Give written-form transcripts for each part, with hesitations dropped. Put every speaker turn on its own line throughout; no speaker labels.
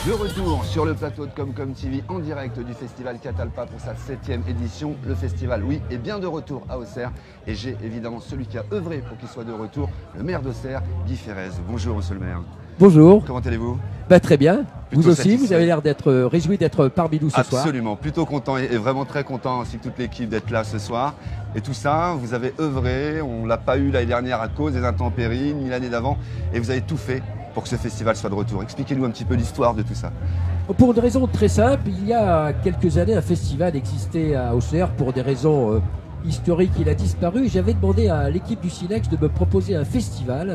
De retour sur le plateau de Comcom TV en direct du festival Catalpa pour sa 7e édition. Le festival, oui, est bien de retour à Auxerre et j'ai évidemment celui qui a œuvré pour qu'il soit de retour, le maire d'Auxerre, Guy Ferrez. Bonjour monsieur le maire.
Bonjour.
Comment allez-vous?
Très bien.
Plutôt
vous aussi,
satisfait.
vous avez l'air d'être réjoui d'être parmi nous ce soir.
Absolument, plutôt content et vraiment très content ainsi que toute l'équipe d'être là ce soir. Et tout ça, vous avez œuvré, on ne l'a pas eu l'année dernière à cause des intempéries, ni l'année d'avant, et vous avez tout fait pour que ce festival soit de retour. Expliquez-nous un petit peu l'histoire de tout ça.
Pour une raison très simple, il y a quelques années, un festival existait à Auxerre pour des raisons historiques. Il a disparu. J'avais demandé à l'équipe du Silex de me proposer un festival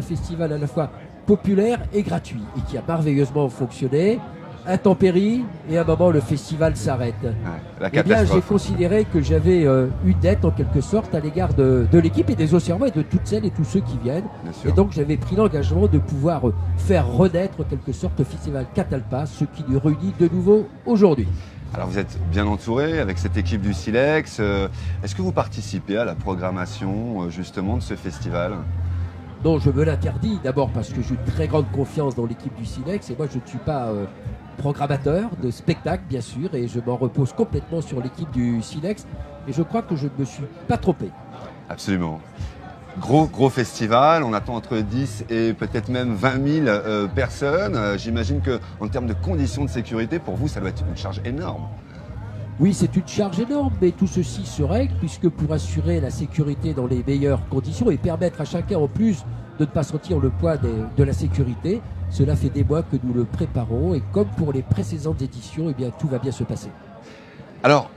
à la fois populaire et gratuit, et qui a merveilleusement fonctionné. Intempéries, et à un moment le festival s'arrête.
Ouais, la
Eh bien,
catastrophe.
j'ai considéré que j'avais une dette en quelque sorte à l'égard de l'équipe et des Auxerrois et de toutes celles et tous ceux qui viennent.
Bien sûr.
Et donc j'avais pris l'engagement de pouvoir faire renaître en quelque sorte le festival Catalpa, ce qui nous réunit de nouveau aujourd'hui.
Alors vous êtes bien entouré avec cette équipe du Silex. Est-ce que vous participez à la programmation justement de ce festival?
Non, je me l'interdis d'abord parce que j'ai une très grande confiance dans l'équipe du Silex et moi je ne suis pas programmateur de spectacle bien sûr et je m'en repose complètement sur l'équipe du Silex et je crois que je ne me suis pas trompé.
Absolument. Gros festival, on attend entre 10 et peut-être même 20 000 personnes. J'imagine qu'en termes de conditions de sécurité, pour vous, ça doit être une charge énorme.
Oui, c'est une charge énorme, mais tout ceci se règle puisque pour assurer la sécurité dans les meilleures conditions et permettre à chacun en plus de ne pas sentir le poids de la sécurité, cela fait des mois que nous le préparons et comme pour les précédentes éditions, eh bien, tout va bien se passer.
Alors,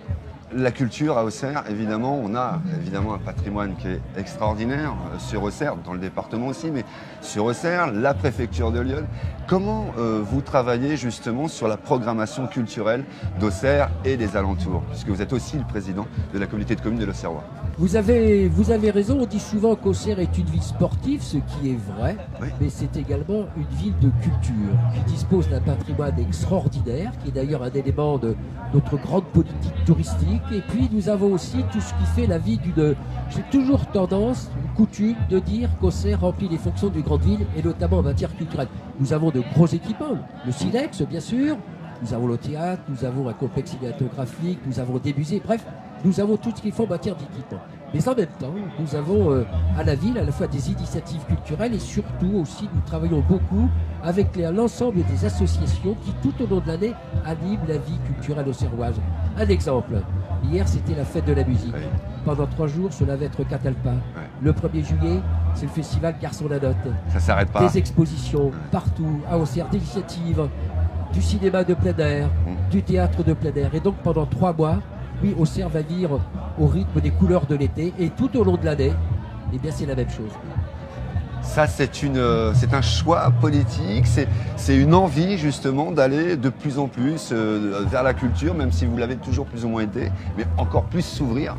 la culture à Auxerre, évidemment, on a évidemment un patrimoine qui est extraordinaire sur Auxerre, dans le département aussi, mais sur Auxerre, la préfecture de Lyon. Comment vous travaillez justement sur la programmation culturelle d'Auxerre et des alentours, puisque vous êtes aussi le président de la communauté de communes de l'Auxerrois?
Vous avez raison, on dit souvent qu'Auxerre est une ville sportive, ce qui est vrai,
Oui.
mais c'est également une ville de culture qui dispose d'un patrimoine extraordinaire, qui est d'ailleurs un élément de notre grande politique touristique. Et puis nous avons aussi tout ce qui fait la vie d'une... J'ai toujours tendance, une coutume, de dire qu'Auxerre remplit les fonctions d'une grande ville, et notamment en matière culturelle. Nous avons de gros équipements, le Silex bien sûr, nous avons le théâtre, nous avons un complexe cinématographique, nous avons des musées, bref, nous avons tout ce qu'il faut en matière d'équipement. Mais en même temps, nous avons à la ville à la fois des initiatives culturelles et surtout aussi nous travaillons beaucoup avec l'ensemble des associations qui tout au long de l'année animent la vie culturelle auxerroise. Un exemple, hier c'était la fête de la musique.
Oui.
Pendant 3 jours, cela va être Catalpa. Le 1er juillet, c'est le festival Garçon la Note.
Ça s'arrête pas.
Des expositions partout à Auxerre, des initiatives, du cinéma de plein air, du théâtre de plein air. Et donc pendant 3 mois, oui, Auxerre va vivre au rythme des couleurs de l'été et tout au long de l'année, eh bien c'est la même chose.
Ça, c'est un choix politique, c'est une envie justement d'aller de plus en plus vers la culture, même si vous l'avez toujours plus ou moins été, mais encore plus s'ouvrir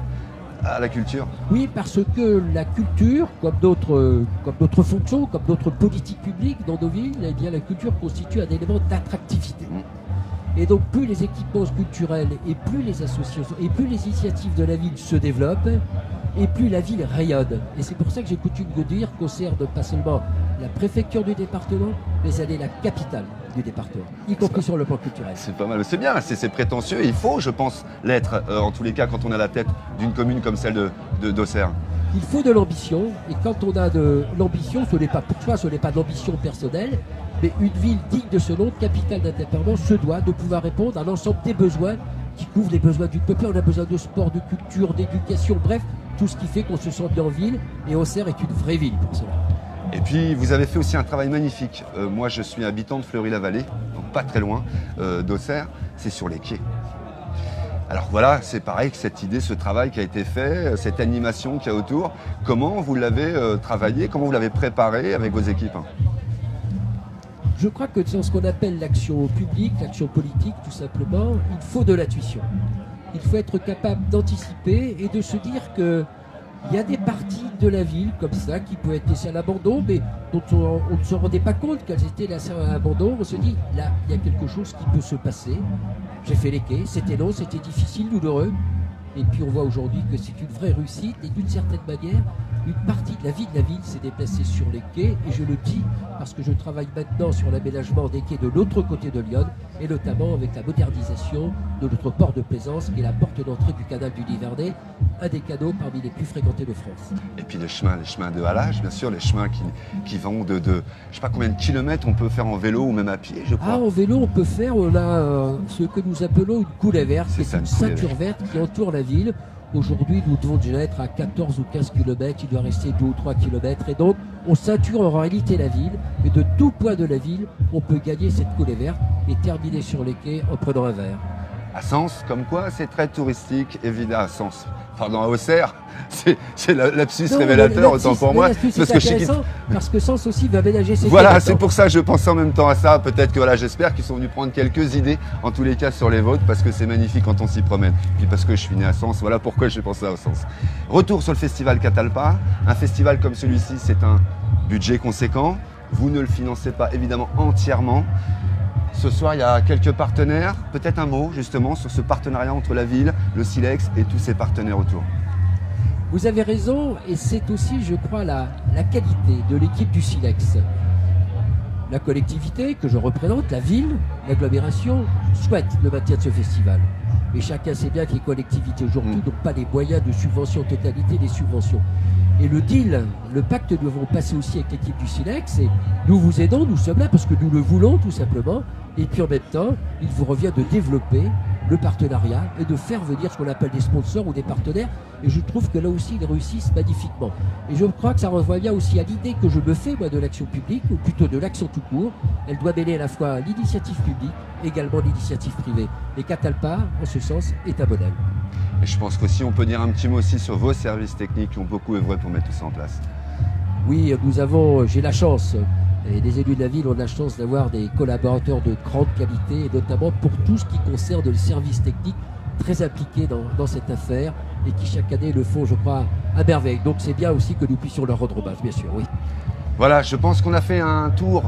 à la culture.
Oui, parce que la culture, comme d'autres fonctions, comme d'autres politiques publiques dans nos villes, eh bien la culture constitue un élément d'attractivité. Et donc plus les équipements culturels et plus les associations et plus les initiatives de la ville se développent, et plus la ville rayonne. Et c'est pour ça que j'ai coutume de dire qu'Auxerre n'est pas seulement la préfecture du département, mais elle est la capitale du département, y compris sur le plan culturel.
C'est pas mal, c'est bien, c'est prétentieux, il faut, je pense, l'être, en tous les cas, quand on a la tête d'une commune comme celle d'Auxerre.
Il faut de l'ambition, et quand on a de l'ambition, ce n'est pas pour soi, ce n'est pas de l'ambition personnelle, mais une ville digne de ce nom, capitale d'un département, se doit de pouvoir répondre à l'ensemble des besoins qui couvrent les besoins du peuple. On a besoin de sport, de culture, d'éducation, bref, tout ce qui fait qu'on se sent bien en ville, et Auxerre est une vraie ville pour cela.
Et puis, vous avez fait aussi un travail magnifique. Moi, je suis habitant de Fleury-la-Vallée, donc pas très loin d'Auxerre, c'est sur les quais. Alors voilà, c'est pareil que cette idée, ce travail qui a été fait, cette animation qu'il y a autour, comment vous l'avez travaillé, comment vous l'avez préparé avec vos équipes?
Je crois que dans ce qu'on appelle l'action publique, l'action politique, tout simplement, il faut de l'intuition. il faut être capable d'anticiper et de se dire que il y a des parties de la ville comme ça qui peuvent être laissées à l'abandon, mais dont on ne se rendait pas compte qu'elles étaient laissées à l'abandon. On se dit, là, il y a quelque chose qui peut se passer. J'ai fait les quais, c'était long, c'était difficile, douloureux. Et puis on voit aujourd'hui que c'est une vraie réussite et d'une certaine manière, une partie de la vie s'est déplacée sur les quais. Et je le dis parce que je travaille maintenant sur l'aménagement des quais de l'autre côté de Lyon et notamment avec la modernisation de notre port de plaisance qui est la porte d'entrée du canal du Nivernais, un des canaux parmi les plus fréquentés de France.
Et puis les chemins de halage, bien sûr, les chemins qui vont de je ne sais pas combien de kilomètres on peut faire en vélo ou même à pied, je crois.
Ah, en vélo, on peut faire, on a ce que nous appelons une coulée verte, c'est
ça,
une ceinture verte qui entoure la ville. Aujourd'hui, nous devons déjà être à 14 ou 15 km, il doit rester 2 ou 3 km. Et donc, on ceinture en réalité la ville. Et de tout point de la ville, on peut gagner cette coulée verte et terminer sur les quais en prenant un verre.
À Sens, comme quoi, c'est très touristique, évidemment. À Sens, pardon, à Auxerre, c'est l'absus révélateur, autant pour moi.
Parce que parce que Sens aussi va aménager ses
Voilà, c'est pour ça que je pensais en même temps à ça. Peut-être que voilà, j'espère qu'ils sont venus prendre quelques idées, en tous les cas sur les vôtres, parce que c'est magnifique quand on s'y promène. Puis parce que je suis né à Sens, voilà pourquoi j'ai pensé à Sens. Retour sur le festival Catalpa. Un festival comme celui-ci, c'est un budget conséquent. Vous ne le financez pas évidemment entièrement. Ce soir, il y a quelques partenaires. Peut-être un mot justement sur ce partenariat entre la ville, le Silex et tous ses partenaires autour.
Vous avez raison, et c'est aussi, je crois, la qualité de l'équipe du Silex. La collectivité que je représente, la ville, l'agglomération, souhaite le maintien de ce festival. Mais chacun sait bien que les collectivités aujourd'hui n'ont pas les moyens de subvention, totalité des subventions. Et le deal, le pacte, nous devons passer aussi avec l'équipe du Silex. Et nous vous aidons, nous sommes là parce que nous le voulons tout simplement. Et puis en même temps, il vous revient de développer le partenariat et de faire venir ce qu'on appelle des sponsors ou des partenaires. Et je trouve que là aussi, ils réussissent magnifiquement. Et je crois que ça renvoie bien aussi à l'idée que je me fais, moi, de l'action publique, ou plutôt de l'action tout court. Elle doit mêler à la fois l'initiative publique, également l'initiative privée. Et Catalpa, en ce sens, est un modèle.
Et je pense qu'aussi, on peut dire un petit mot aussi sur vos services techniques qui ont beaucoup œuvré pour mettre tout ça en place.
Oui, j'ai la chance, et les élus de la ville ont la chance d'avoir des collaborateurs de grande qualité, et notamment pour tout ce qui concerne le service technique, très impliqués dans cette affaire, et qui chaque année le font, je crois, à merveille. Donc c'est bien aussi que nous puissions leur rendre hommage, bien sûr, oui.
Voilà, je pense qu'on a fait un tour.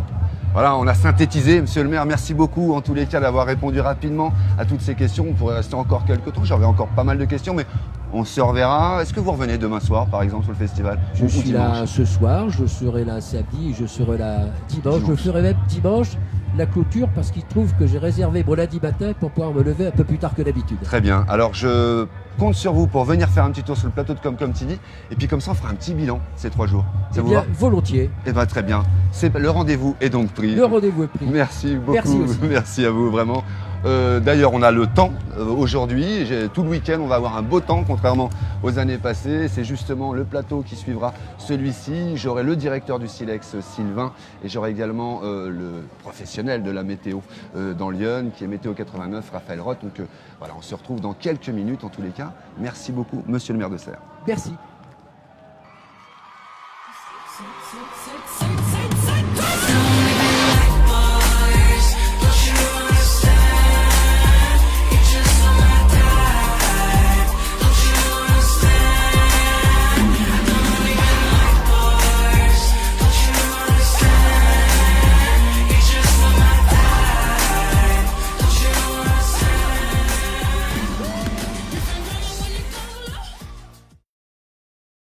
Voilà, on a synthétisé. Monsieur le maire, merci beaucoup en tous les cas d'avoir répondu rapidement à toutes ces questions. On pourrait rester encore quelques temps, j'avais encore pas mal de questions, mais on se reverra. Est-ce que vous revenez demain soir, par exemple, sur le festival?
Je suis là ce soir, je serai là samedi, je serai là dimanche. Je ferai même dimanche la clôture parce qu'il trouve que j'ai réservé mon lundi matin pour pouvoir me lever un peu plus tard que d'habitude.
Très bien, alors je compte sur vous pour venir faire un petit tour sur le plateau de Comme TV et puis comme ça on fera un petit bilan ces 3 jours. Ça vous va?
Volontiers.
Eh bien très bien, le rendez-vous est donc pris.
Le rendez-vous est pris.
Merci beaucoup, merci à vous vraiment. D'ailleurs, on a le temps aujourd'hui. Tout le week-end, on va avoir un beau temps, contrairement aux années passées. C'est justement le plateau qui suivra celui-ci. J'aurai le directeur du Silex, Sylvain, et j'aurai également le professionnel de la météo dans Lyon, qui est Météo 89, Raphaël Roth. Donc voilà, on se retrouve dans quelques minutes en tous les cas. Merci beaucoup, monsieur le maire d'Auxerre.
Merci.
So